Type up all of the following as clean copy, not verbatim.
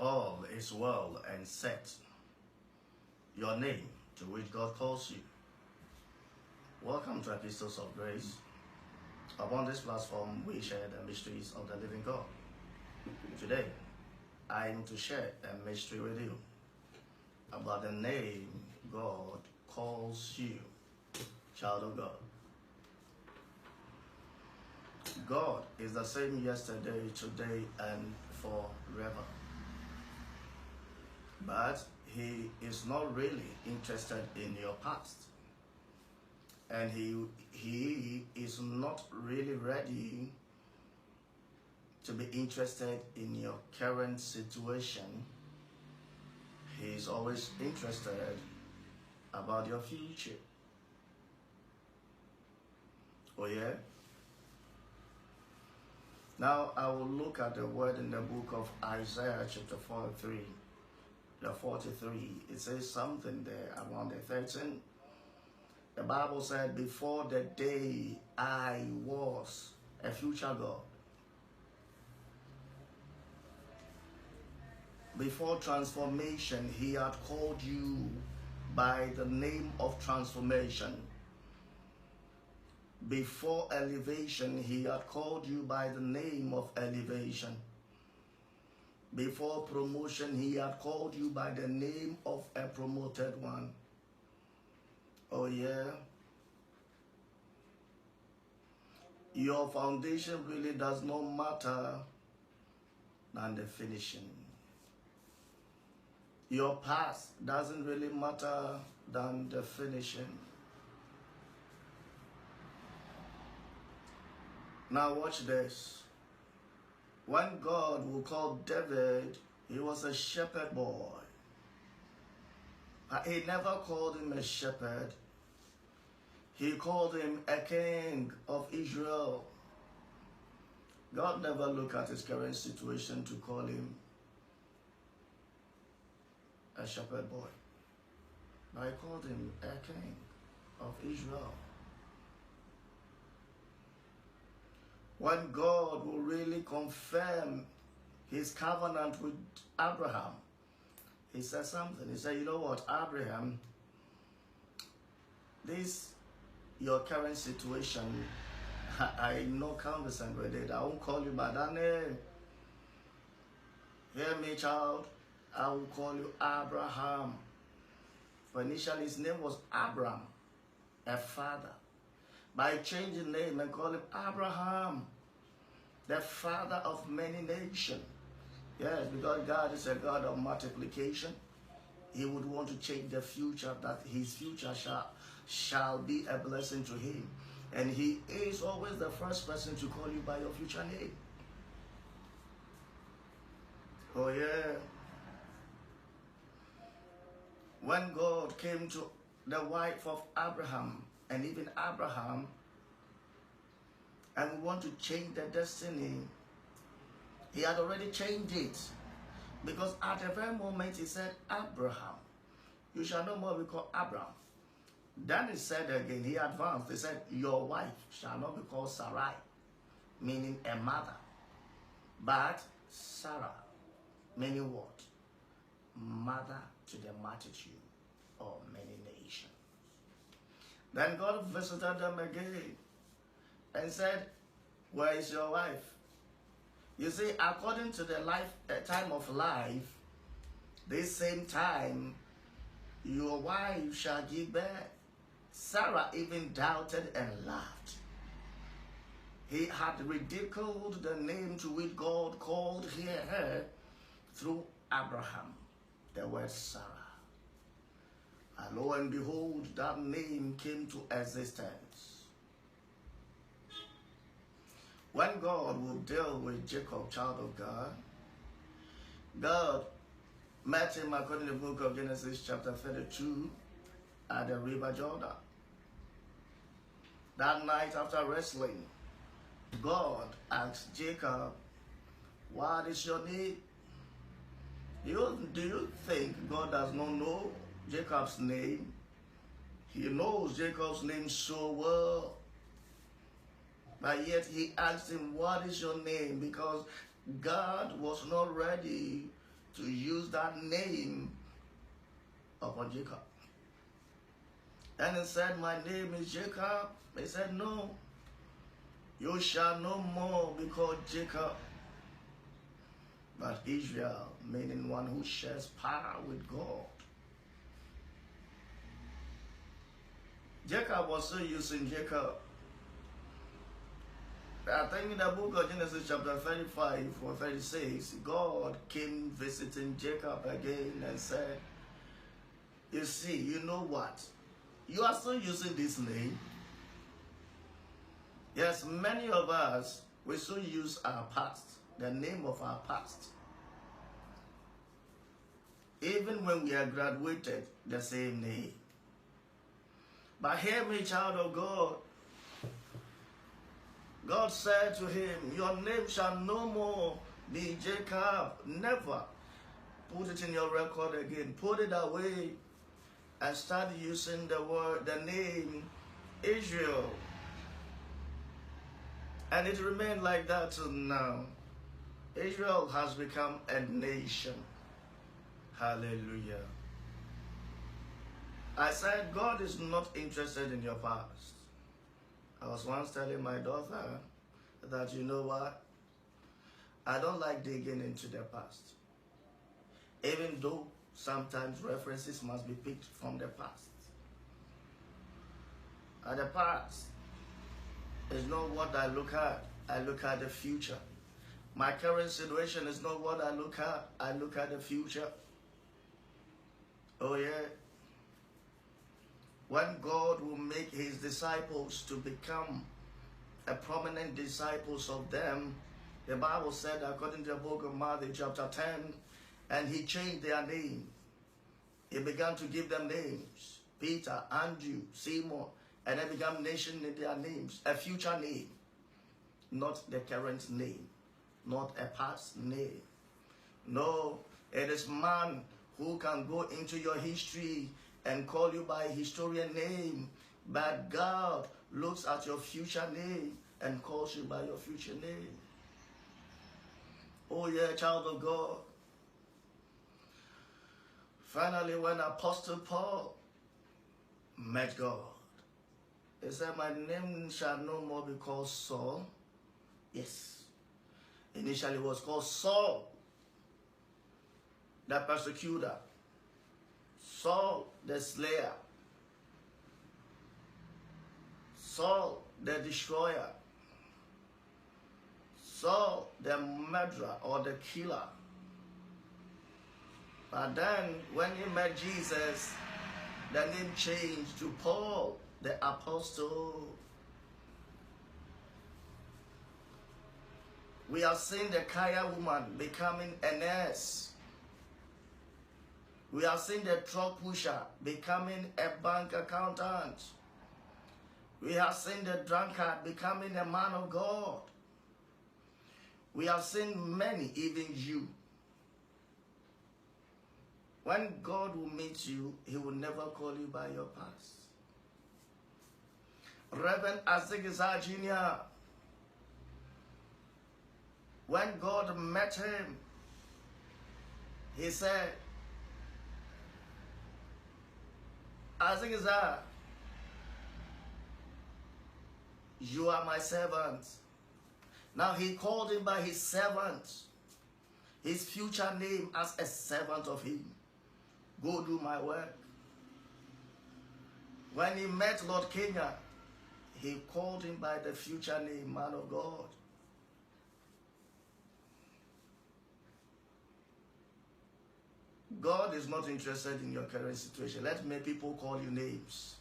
all is well and set your name to which God calls you. Welcome to Epistles of Grace. Upon this platform, we share the mysteries of the living God. Today, I am to share a mystery with you about the name God calls you, child of God. God is the same yesterday, today, and forever. But He is not really interested in your past. And he is not really ready to be interested in your current situation. He is always interested about your future. Oh yeah? Now I will look at the word in the book of Isaiah chapter 43. The 43. It says something there around the 13. The Bible said, before the day I was a future God. Before transformation, He had called you by the name of transformation. Before elevation, He had called you by the name of elevation. Before promotion, He had called you by the name of a promoted one. Oh yeah. Your foundation really does not matter than the finishing. Your past doesn't really matter than the finishing. Now watch this. When God will call David, he was a shepherd boy. But He never called him a shepherd. He called him a king of Israel. God never looked at his current situation to call him a shepherd boy. But He called him a king of Israel. When God will really confirm His covenant with Abraham, He said something. He said, you know what, Abraham, this, your current situation, I am not conversant with it. I won't call you by that name. Hear me, child. I will call you Abraham. For initially his name was Abram, a father. But I changed the name and call him Abraham, the father of many nations. Yes, because God is a God of multiplication. He would want to change the future, that his future shall be a blessing to him. And He is always the first person to call you by your future name. Oh yeah. When God came to the wife of Abraham, and even Abraham, and we want to change the destiny, He had already changed it. Because at the very moment He said, Abraham, you shall no more be called Abram. Then He said again, He advanced, He said, your wife shall not be called Sarai, meaning a mother, but Sarah, meaning what? Mother to the multitude of many nations. Then God visited them again and said, where is your wife? You see, according to the time of life, this same time, your wife shall give birth. Sarah even doubted and laughed. He had ridiculed the name to which God called her through Abraham, the word Sarah. And lo and behold, that name came to existence. When God will deal with Jacob, child of God, God met him according to the book of Genesis chapter 32 at the river Jordan. That night after wrestling, God asked Jacob, what is your name? Do you think God does not know Jacob's name? He knows Jacob's name so well. But yet He asked him, what is your name? Because God was not ready to use that name upon Jacob. And he said, my name is Jacob. He said, no, you shall no more be called Jacob, but Israel, meaning one who shares power with God. Jacob was still using Jacob. I think in the book of Genesis chapter 35 or 36, God came visiting Jacob again and said, you see, you know what? You are still using this name. Yes, many of us, we still use our past, the name of our past. Even when we are graduated, the same name. But hear me, child of God. God said to him, your name shall no more be Jacob. Never. Put it in your record again. Put it away and start using the name Israel. And it remained like that till now. Israel has become a nation. Hallelujah. I said God is not interested in your past. I was once telling my daughter that, you know what? I don't like digging into the past. Even though sometimes references must be picked from the past. And the past is not what I look at. I look at the future. My current situation is not what I look at. I look at the future. Oh yeah. When God will make his disciples to become a prominent disciples of them, the Bible said, according to the book of Matthew chapter 10, and he changed their name. He began to give them names. Peter, Andrew, Simon, and they began mentioning their names. A future name, not the current name, not a past name. No, it is man who can go into your history and call you by a historian name, but God looks at your future name and calls you by your future name. Oh yeah, child of God. Finally, when Apostle Paul met God, he said, my name shall no more be called Saul. Yes. Initially it was called Saul, the persecutor. Saul, the slayer. Saul, the destroyer. Saul, the murderer or the killer. But then, when he met Jesus, the name changed to Paul, the apostle. We have seen the Kaya woman becoming a nurse. We have seen the truck pusher becoming a bank accountant. We have seen the drunkard becoming a man of God. We have seen many, even you. When God will meet you, he will never call you by your past. Reverend Azigizar Jr., when God met him, he said, Azigizar, you are my servant. Now he called him by his servant, his future name as a servant of him. Go do my work. When he met Lord Kenya, he called him by the future name, man of God. God is not interested in your current situation. Let many people call you names.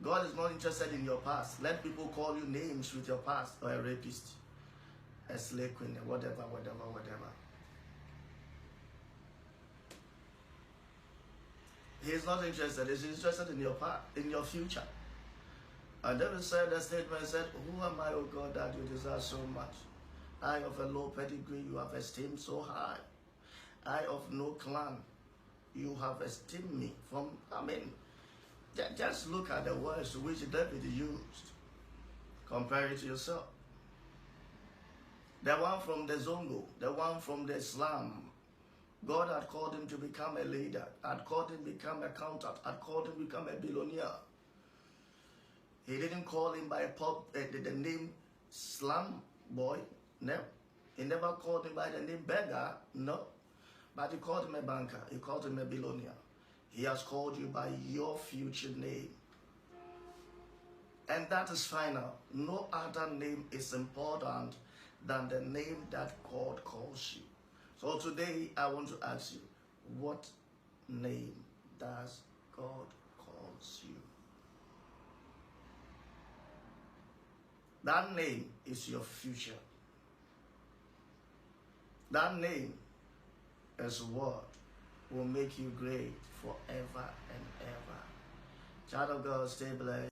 God is not interested in your past. Let people call you names with your past, or a rapist, a slave queen, whatever. He is not interested. He's interested in your past, in your future. And David said the statement, said, who am I, O God, that you desire so much? I of a low pedigree, you have esteemed so high. I of no clan, you have esteemed me. Just look at the words which David used. Compare it to yourself. the one from the Zongo, the one from the slum. God had called him to become a leader, had called him to become an accountant, had called him to become a billionaire. He didn't call him by the name slum boy, no. He never called him by the name beggar, no. But he called him a banker, he called him a billionaire. He has called you by your future name. And that is final. No other name is important than the name that God calls you. So today I want to ask you, what name does God calls you? That name is your future. That name is what will make you great forever and ever. Child of God, stay blessed.